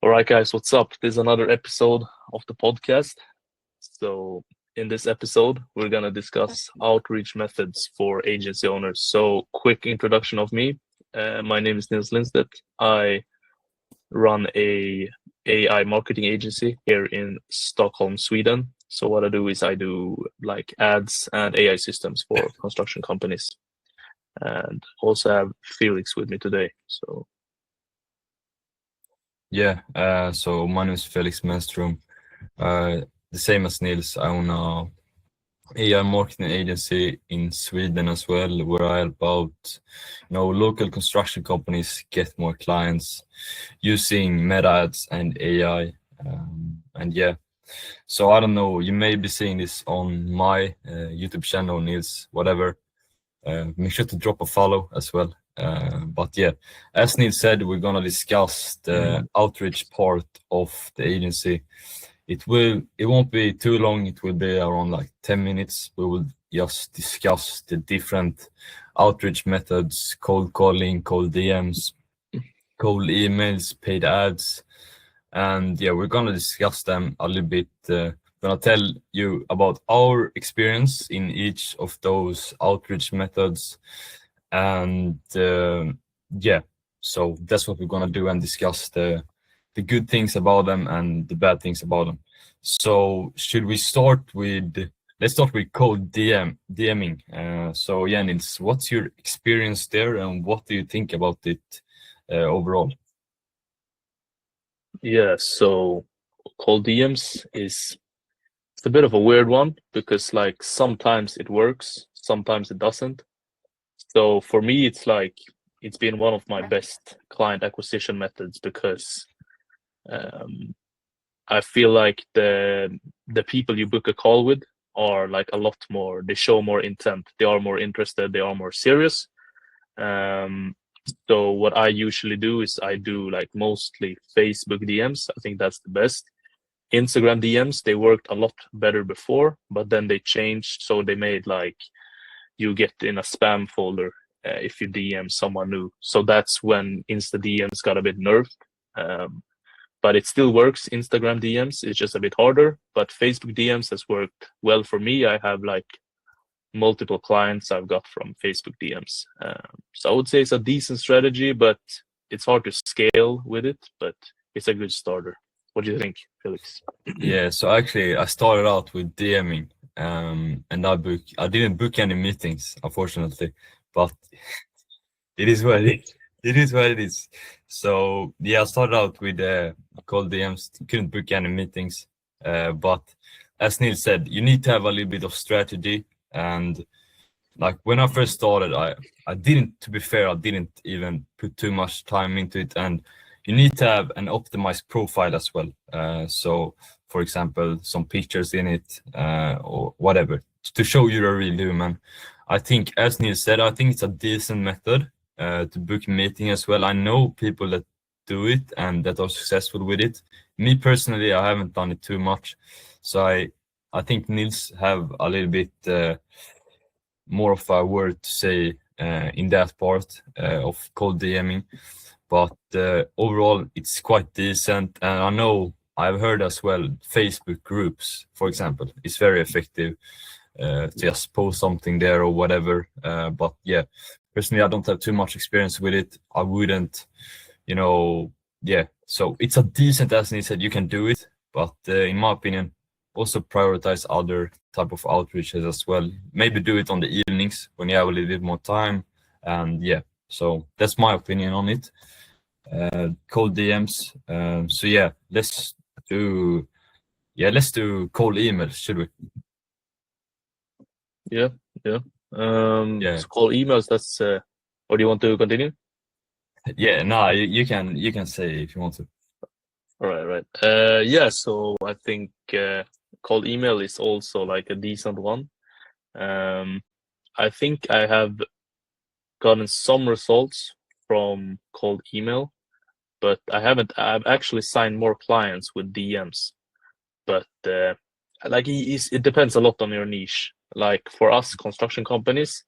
All right, guys, what's up? This is another episode of the podcast. So, in this episode, we're going to discuss outreach methods for agency owners. So, quick introduction of me. My name is Nils. I run a AI marketing agency here in Stockholm, Sweden. So, what I do is I do like ads and AI systems for construction companies. And also have Felix with me today. So, So my name is Felix Menstrom. The same as Nils, I own a AI marketing agency in Sweden as well, where I help out, local construction companies get more clients using meta ads and AI. So I don't know, you may be seeing this on my YouTube channel, Nils, whatever. Make sure to drop a follow as well. As Neil said, we're gonna discuss the outreach part of the agency. It won't be too long. It will be around like 10 minutes. We will just discuss the different outreach methods: cold calling, cold DMs, cold emails, paid ads, and we're gonna discuss them a little bit. Gonna tell you about our experience in each of those outreach methods, and so that's what we're gonna do and discuss the good things about them and the bad things about them. So should we start with let's start with cold DMing. Nils, what's your experience there and what do you think about it overall? yeah, so cold DMs is it's a bit of a weird one because like sometimes it works, sometimes it doesn't. So for me, it's been one of my best client acquisition methods because I feel like the people you book a call with are like a lot more. They show more intent. They are more interested. They are more serious. So what I usually do is I do like mostly Facebook DMs. I think that's the best. Instagram DMs, they worked a lot better before, but then they changed. So they made like you get in a spam folder if you DM someone new. So that's when Insta DMs got a bit nerfed. But it still works. Instagram DMs is just a bit harder, but Facebook DMs has worked well for me. I have like multiple clients I've got from Facebook DMs. So I would say it's a decent strategy, but it's hard to scale with it, but it's a good starter. What do you think, Felix? Yeah, so actually I started out with DMing, and I didn't book any meetings, unfortunately, but it is what it is. It is what it is. So I started out with cold DMs, couldn't book any meetings, but as Neil said, you need to have a little bit of strategy. And like when I first started, I didn't, to be fair, I didn't even put too much time into it, and you need to have an optimized profile as well. So, for example, some pictures in it or whatever to show you're a real human. I think, as Neil said, I think it's a decent method to book a meeting as well. I know people that do it and that are successful with it. Me personally, I haven't done it too much, so I think Nils have a little bit more of a word to say in that part of cold DMing. But overall, it's quite decent. And I know I've heard as well, Facebook groups, for example, is very effective to just post something there or whatever. But personally, I don't have too much experience with it. I wouldn't, so it's a decent, as he said, you can do it. But in my opinion, also prioritize other type of outreaches as well. Maybe do it on the evenings when you have a little bit more time. And so that's my opinion on it. Cold DMs. Let's do cold emails, should we? Yeah. So call emails, that's or do you want to continue? You can say if you want to. All right. So I think cold email is also like a decent one. I think I have gotten some results from cold email, but I've actually signed more clients with DMs, but it depends a lot on your niche. Like for us construction companies,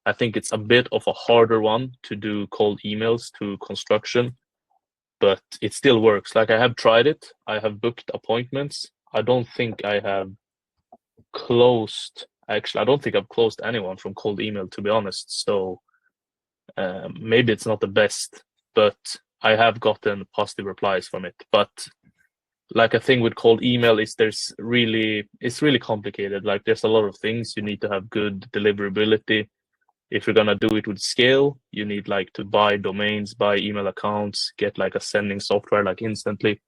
I think it's a bit of a harder one to do cold emails to construction, but it still works. Like I have tried it. I have booked appointments. I don't think I have closed. Actually, I don't think I've closed anyone from cold email, to be honest. So maybe it's not the best, but I have gotten positive replies from it. But like a thing with cold email is it's really complicated. Like there's a lot of things. You need to have good deliverability. If you're gonna do it with scale, you need like to buy domains, buy email accounts, get like a sending software like instantly.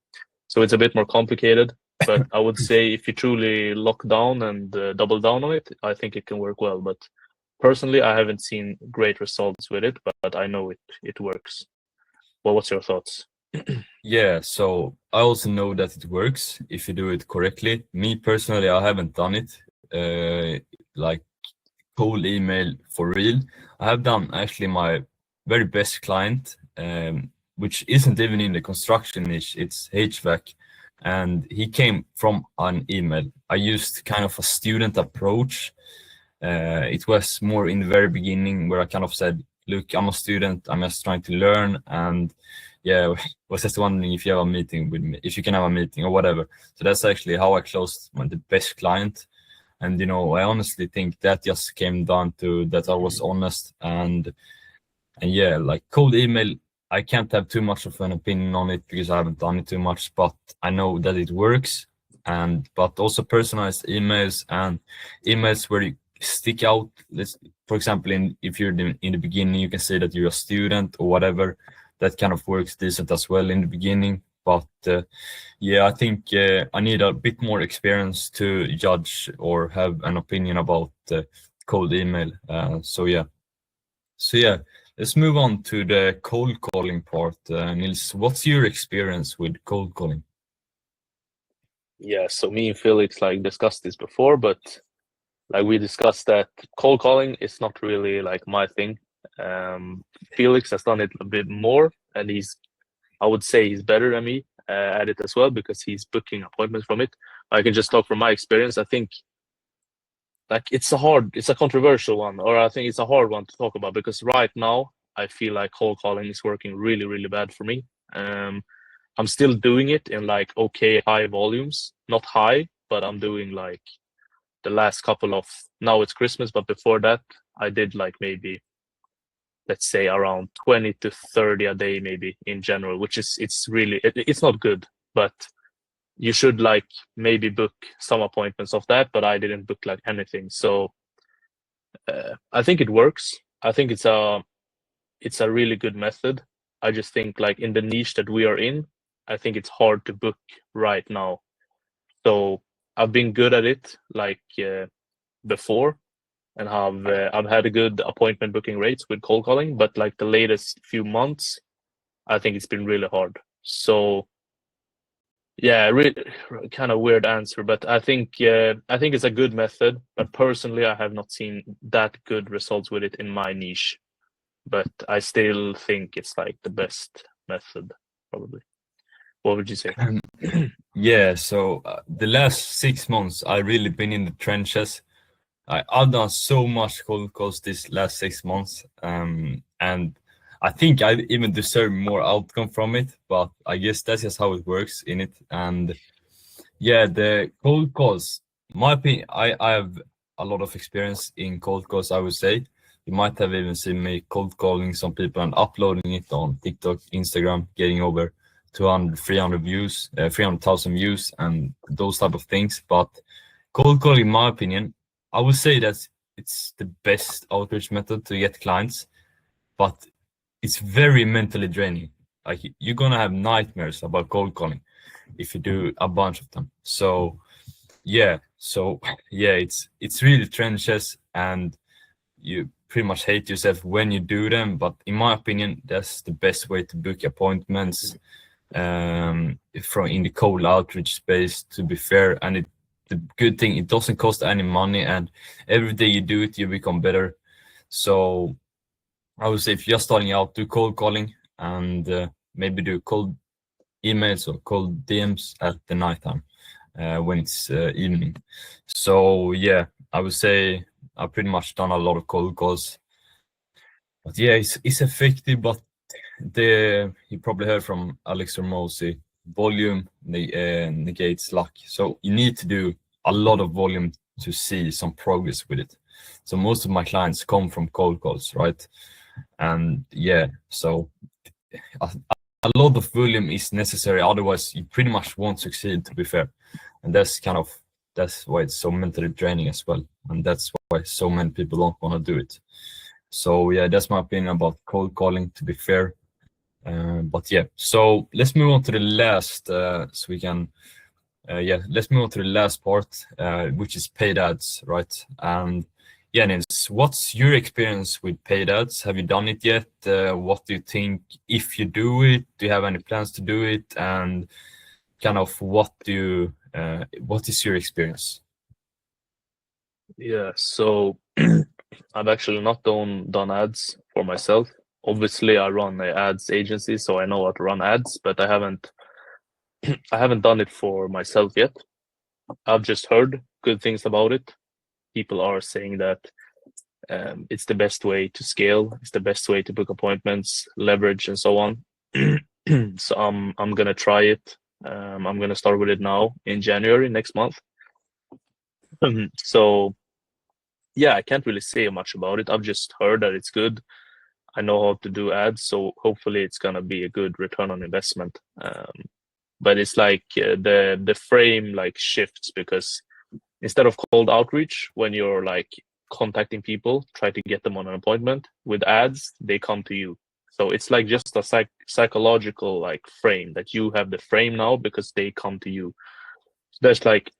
So it's a bit more complicated. But I would say if you truly lock down and double down on it, I think it can work well. But personally, I haven't seen great results with it, but I know it works. Well, what's your thoughts? Yeah, so I also know that it works if you do it correctly. Me personally, I haven't done it like cold email for real. I have done actually my very best client, which isn't even in the construction niche, it's HVAC. And he came from an email. I used kind of a student approach. It was more in the very beginning where I kind of said, look, I'm a student, I'm just trying to learn. And yeah, was just wondering if you have a meeting with me, if you can have a meeting or whatever. So that's actually how I closed the best client. And, I honestly think that just came down to that I was honest and yeah, like cold email, I can't have too much of an opinion on it because I haven't done it too much, but I know that it works. But also personalized emails and emails where you stick out. For example, if you're in the beginning, you can say that you're a student or whatever. That kind of works decent as well in the beginning. But yeah, I think I need a bit more experience to judge or have an opinion about cold email. So yeah. Let's move on to the cold calling part. Nils, what's your experience with cold calling? Yeah, so me and Felix like discussed this before, but like we discussed that cold calling is not really like my thing. Felix has done it a bit more, and I would say he's better than me at it as well because he's booking appointments from it. I can just talk from my experience. I think like it's a controversial one, or I think it's a hard one to talk about because right now I feel like cold calling is working really, really bad for me. I'm still doing it in like okay high volumes, not high, but I'm doing like the last couple of now it's Christmas, but before that I did like maybe let's say around 20 to 30 a day maybe in general, which is it's not good, but you should like maybe book some appointments of that, but I didn't book like anything. So I think it works. I think it's a really good method. I just think like in the niche that we are in, I think it's hard to book right now. So I've been good at it like before, and I've had a good appointment booking rates with cold calling, but like the latest few months, I think it's been really hard. So yeah, really kind of weird answer, but I think it's a good method. But personally, I have not seen that good results with it in my niche. But I still think it's like the best method, probably. What would you say? Yeah, so the last 6 months, I've really been in the trenches. I've done so much cold calls this last 6 months, and I think I even deserve more outcome from it. But I guess that's just how it works in it. And yeah, the cold calls, my opinion, I have a lot of experience in cold calls. I would say you might have even seen me cold calling some people and uploading it on TikTok, Instagram, getting over 200, 300 views, 300,000 views, and those type of things. But cold calling, in my opinion, I would say that it's the best outreach method to get clients, but it's very mentally draining. Like you're gonna have nightmares about cold calling if you do a bunch of them. So yeah, it's really trenches, and you pretty much hate yourself when you do them. But in my opinion, that's the best way to book appointments from in the cold outreach space, to be fair. And the good thing, it doesn't cost any money, and every day you do it, you become better. So I would say if you're starting out, do cold calling and maybe do cold emails or cold DMs at the nighttime when it's evening. So yeah, I would say I've pretty much done a lot of cold calls. But yeah, it's effective, but you probably heard from Alex Hormozy, volume negates luck. So you need to do a lot of volume to see some progress with it. So most of my clients come from cold calls, right? And yeah, so a lot of volume is necessary, otherwise you pretty much won't succeed, to be fair. And that's why it's so mentally draining as well, and that's why so many people don't want to do it. So yeah, that's my opinion about cold calling, to be fair. But yeah, so let's move on to the last let's move on to the last part, which is paid ads, right? And yeah, Nils, what's your experience with paid ads? Have you done it yet? What do you think if you do it? Do you have any plans to do it? And kind of what is your experience? Yeah, so I've actually not done ads for myself. Obviously, I run an ads agency, so I know how to run ads, but I haven't done it for myself yet. I've just heard good things about it. People are saying that it's the best way to scale, it's the best way to book appointments, leverage, and so on. So I'm gonna try it. I'm gonna start with it now in January next month. So yeah, I can't really say much about it. I've just heard that it's good. I know how to do ads, so hopefully it's gonna be a good return on investment. But it's like the frame like shifts, because instead of cold outreach, when you're like contacting people, try to get them on an appointment, with ads, they come to you. So it's like just a psychological like frame that you have the frame now because they come to you. So that's like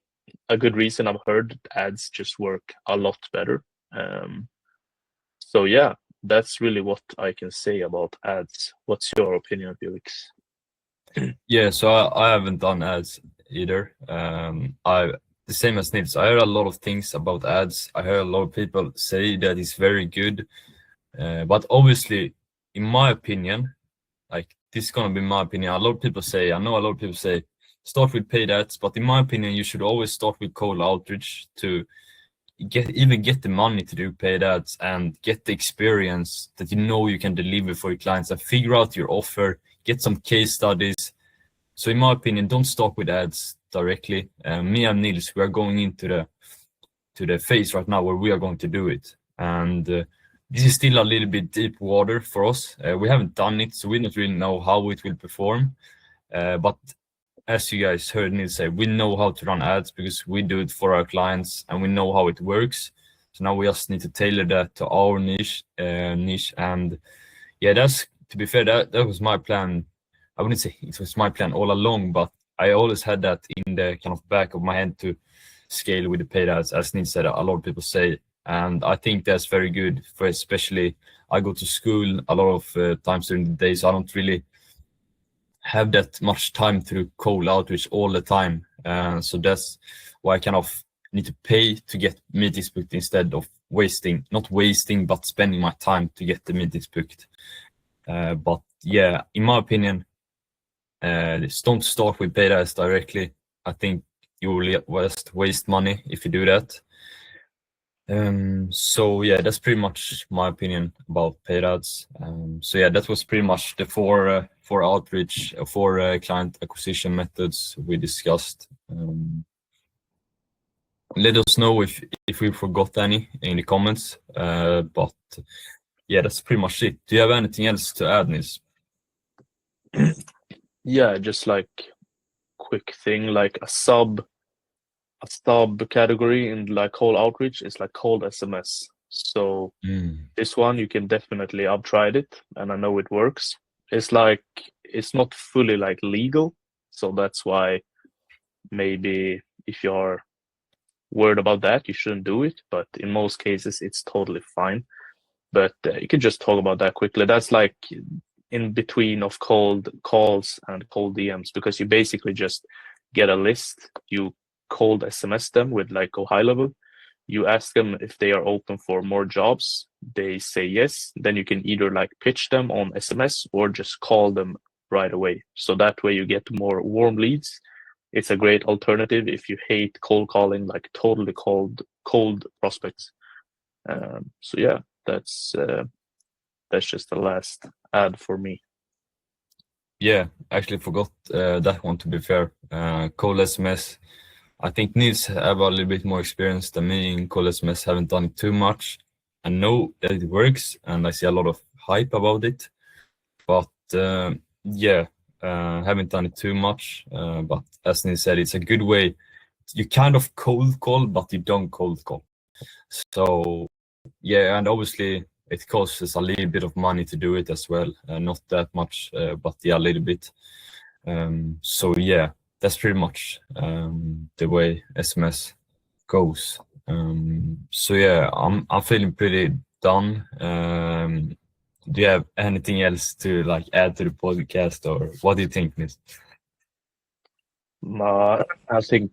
a good reason. I've heard ads just work a lot better. So yeah, that's really what I can say about ads. What's your opinion, Felix? Yeah, so I haven't done ads either. I the same as Nils. I heard a lot of things about ads. I heard a lot of people say that it's very good, but obviously, in my opinion, like this is gonna be my opinion. A lot of people say, I know a lot of people say, start with paid ads, but in my opinion, you should always start with cold outreach to get the money to do paid ads and get the experience that you know you can deliver for your clients and figure out your offer, get some case studies. So in my opinion, don't start with ads directly. Me and Nils, we are going into the phase right now where we are going to do it, and this is still a little bit deep water for us. We haven't done it, so we don't really know how it will perform. But as you guys heard Nils say, we know how to run ads because we do it for our clients and we know how it works. So now we just need to tailor that to our niche. And yeah, that's, to be fair, that was my plan. I wouldn't say it was my plan all along, but I always had that in the kind of back of my head to scale with the paid ads, as Nils said, a lot of people say. And I think that's very good for, especially I go to school a lot of times during the day, so I don't really have that much time to do cold outreach all the time. So that's why I kind of need to pay to get meetings booked instead of not wasting, but spending my time to get the meetings booked. But yeah, in my opinion, don't start with paid ads directly. I think you will just waste money if you do that. So yeah, that's pretty much my opinion about paid ads. So yeah, that was pretty much the four client acquisition methods we discussed. Let us know if we forgot any in the comments. But yeah, that's pretty much it. Do you have anything else to add, Nils? Yeah, just like quick thing, like a sub category in like cold outreach is like cold SMS. So this one you can definitely, I've tried it and I know it works. It's like it's not fully like legal, so that's why maybe if you're worried about that, you shouldn't do it. But in most cases, it's totally fine. But you can just talk about that quickly. That's like in between of cold calls and cold DMs, because you basically just get a list, you cold SMS them with like go high level, you ask them if they are open for more jobs, they say yes, then you can either like pitch them on SMS or just call them right away. So that way you get more warm leads. It's a great alternative if you hate cold calling, like totally cold prospects. So yeah, that's just the last ad for me. Yeah, actually forgot that one, to be fair. Cold SMS. I think Nils have a little bit more experience than me in cold SMS, haven't done it too much. I know that it works and I see a lot of hype about it. But yeah, haven't done it too much. But as Nils said, it's a good way. You kind of cold call, but you don't cold call. So yeah, and obviously it costs us a little bit of money to do it as well. Not that much, but yeah, a little bit. So yeah, that's pretty much the way SMS goes. So yeah, I'm feeling pretty done. Do you have anything else to like add to the podcast, or what do you think, Nils? I think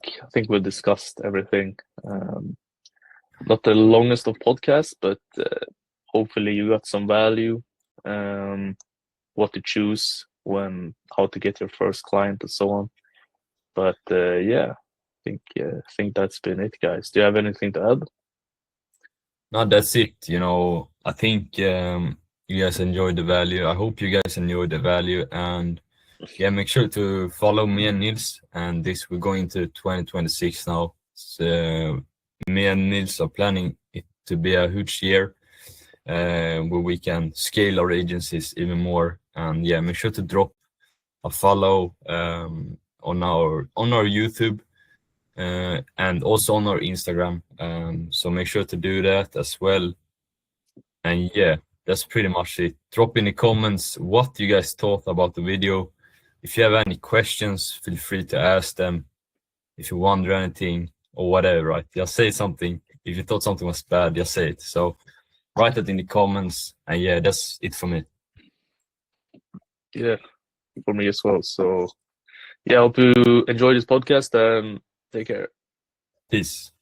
we discussed everything. Not the longest of podcasts, but hopefully you got some value. What to choose when, how to get your first client, and so on. But yeah, I think that's been it, guys. Do you have anything to add? No, that's it. You know, I think you guys enjoyed the value. I hope you guys enjoyed the value, and yeah, make sure to follow me and Nils. And this, we're going to 2026 now. So me and Nils are planning it to be a huge year where we can scale our agencies even more. And yeah, make sure to drop a follow on our YouTube and also on our Instagram. So make sure to do that as well. And yeah, that's pretty much it. Drop in the comments what you guys thought about the video. If you have any questions, feel free to ask them. If you wonder anything or whatever, right? Just say something. If you thought something was bad, just say it. So write it in the comments. And yeah, that's it for me. Yeah, for me as well. So yeah, I hope you enjoy this podcast and take care. Peace.